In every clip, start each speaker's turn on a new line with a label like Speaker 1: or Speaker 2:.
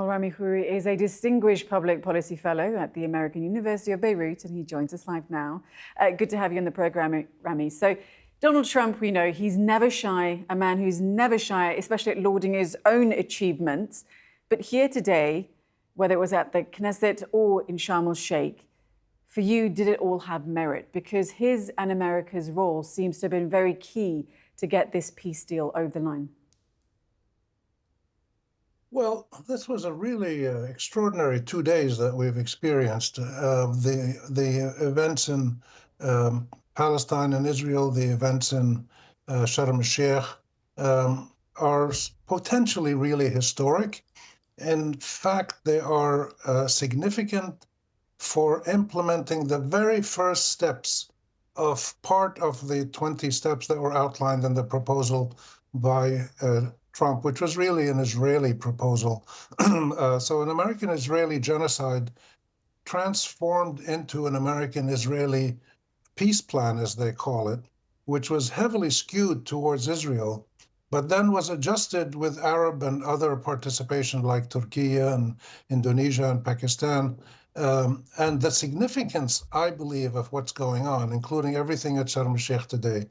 Speaker 1: Well, Rami Khouri is a distinguished public policy fellow at the American University of Beirut, and he joins us live now. Good to have you on the program, Rami. So, Donald Trump, we know he's never shy, a man who's never shy, especially at lauding his own achievements. But here today, whether it was at the Knesset or in Sharm el-Sheikh, for you, did it all have merit? Because his and America's role seems to have been very key to get this peace deal over the line.
Speaker 2: Well, this was a really extraordinary 2 days that we've experienced. The events in Palestine and Israel, the events in Sharm el-Sheikh are potentially really historic. In fact, they are significant for implementing the very first steps of part of the 20 steps that were outlined in the proposal by Trump, which was really an Israeli proposal. So an American-Israeli genocide transformed into an American-Israeli peace plan, as they call it, which was heavily skewed towards Israel, but then was adjusted with Arab and other participation like Turkiye and Indonesia and Pakistan. And the significance, I believe, of what's going on, including everything at Sharm el-Sheikh today,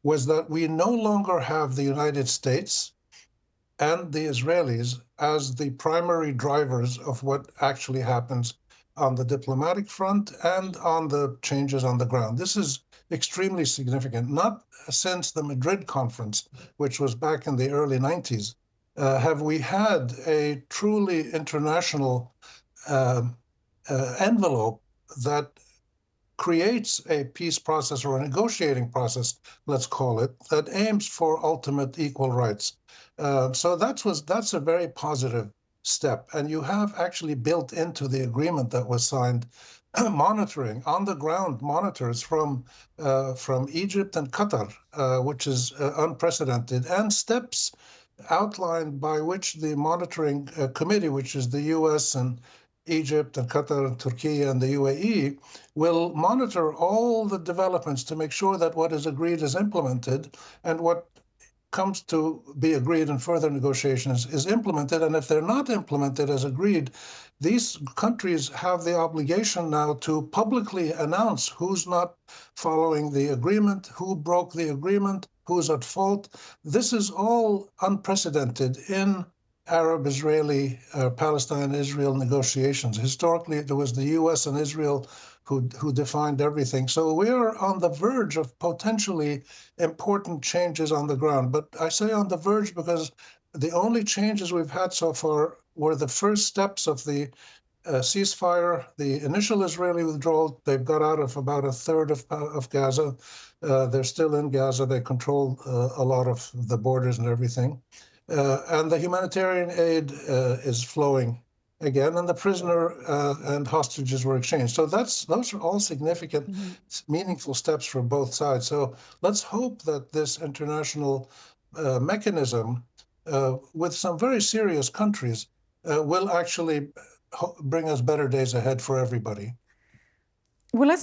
Speaker 2: was that we no longer have the United States and the Israelis as the primary drivers of what actually happens on the diplomatic front and on the changes on the ground. This is extremely significant. Not since the Madrid conference, which was back in the early 90s, have we had a truly international envelope that creates a peace process or a negotiating process, let's call it, that aims for ultimate equal rights. So that's a very positive step. And you have actually built into the agreement that was signed monitoring, on-the-ground monitors from Egypt and Qatar, which is unprecedented, and steps outlined by which the monitoring committee, which is the U.S. and Egypt and Qatar and Turkiye and the UAE, will monitor all the developments to make sure that what is agreed is implemented and what comes to be agreed in further negotiations is implemented. And if they're not implemented as agreed, these countries have the obligation now to publicly announce who's not following the agreement, who broke the agreement, who's at fault. This is all unprecedented in Arab-Israeli, Palestine-Israel negotiations. Historically, it was the U.S. and Israel who defined everything. So we are on the verge of potentially important changes on the ground. But I say on the verge because the only changes we've had so far were the first steps of the ceasefire, the initial Israeli withdrawal. They've got out of about a third of Gaza. They're still in Gaza. They control a lot of the borders and everything. And the humanitarian aid is flowing again, and the prisoner and hostages were exchanged. So those are all significant, meaningful steps for both sides. So let's hope that this international mechanism, with some very serious countries, will actually bring us better days ahead for everybody.
Speaker 1: Well,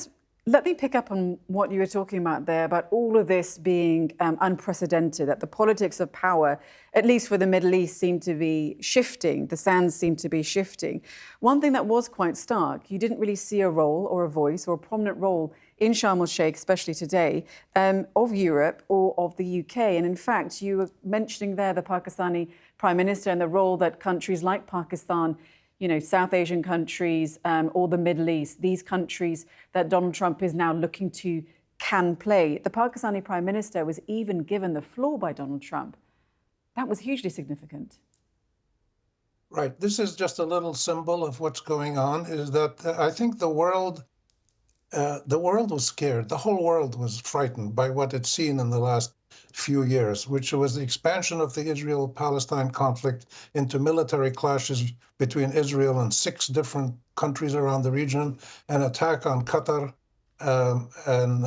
Speaker 1: let me pick up on what you were talking about there, about all of this being unprecedented, that the politics of power, at least for the Middle East, seem to be shifting. The sands seem to be shifting. One thing that was quite stark, you didn't really see a role or a voice or a prominent role in Sharm el-Sheikh, especially today, of Europe or of the UK. And in fact, you were mentioning there the Pakistani Prime Minister and the role that countries like Pakistan, you know, South Asian countries or the Middle East, these countries that Donald Trump is now looking to can play. The Pakistani Prime Minister was even given the floor by Donald Trump. That was hugely significant.
Speaker 2: Right. This is just a little symbol of what's going on, is that I think the world was scared. The whole world was frightened by what it's seen in the last few years, which was the expansion of the Israel-Palestine conflict into military clashes between Israel and 6 different countries around the region, an attack on Qatar, and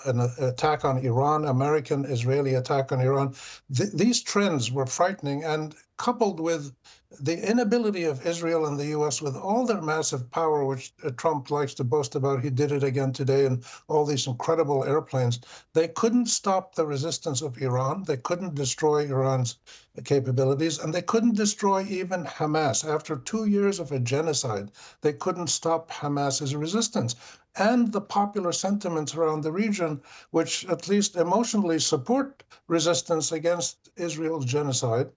Speaker 2: an attack on Iran, American-Israeli attack on Iran. These trends were frightening, and coupled with the inability of Israel and the U.S., with all their massive power, which Trump likes to boast about, he did it again today, and all these incredible airplanes, they couldn't stop the resistance of Iran. They couldn't destroy Iran's capabilities, and they couldn't destroy even Hamas. After 2 years of a genocide, they couldn't stop Hamas's resistance. And the popular sentiments around the region, which at least emotionally support resistance against Israel's genocide,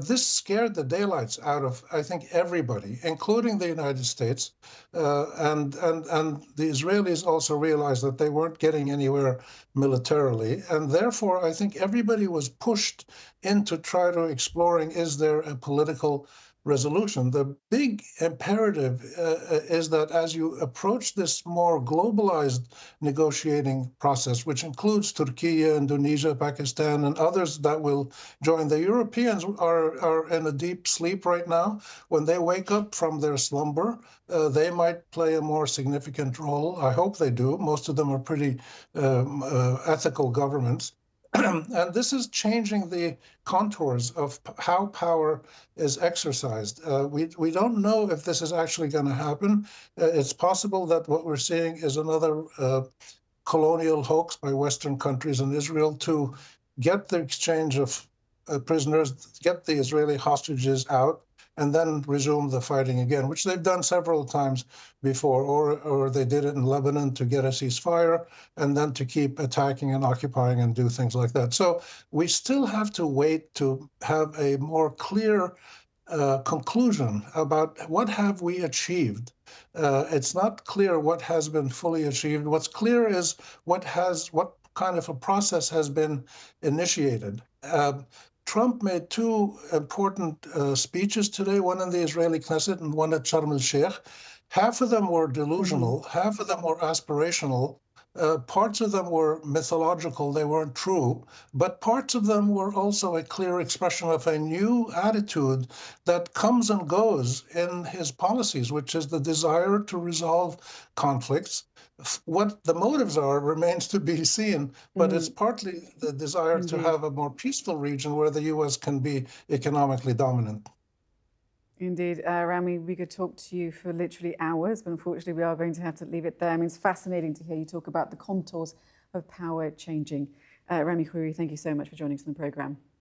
Speaker 2: this scared the daylights out of, I think, everybody, including the United States. And the Israelis also realized that they weren't getting anywhere militarily. And therefore, I think everybody was pushed into try to exploring, is there a political resolution? The big imperative is that as you approach this more globalized negotiating process, which includes Turkiye, Indonesia, Pakistan, and others that will join, the Europeans are in a deep sleep right now. When they wake up from their slumber, they might play a more significant role. I hope they do. Most of them are pretty ethical governments. And this is changing the contours of how power is exercised. We don't know if this is actually going to happen. It's possible that what we're seeing is another colonial hoax by Western countries and Israel to get the exchange of prisoners, get the Israeli hostages out, and then resume the fighting again, which they've done several times before, or they did it in Lebanon to get a ceasefire, and then to keep attacking and occupying and do things like that. So we still have to wait to have a more clear conclusion about what have we achieved. It's not clear what has been fully achieved. What's clear is what kind of a process has been initiated. Trump made two important speeches today, one in the Israeli Knesset and one at Sharm el-Sheikh. Half of them were delusional, half of them were aspirational, parts of them were mythological, they weren't true, but parts of them were also a clear expression of a new attitude that comes and goes in his policies, which is the desire to resolve conflicts. What the motives are remains to be seen, but it's partly the desire to have a more peaceful region where the U.S. can be economically dominant.
Speaker 1: Indeed. Rami, we could talk to you for literally hours, but unfortunately we are going to have to leave it there. I mean, it's fascinating to hear you talk about the contours of power changing. Rami Khouri, thank you so much for joining us on the programme.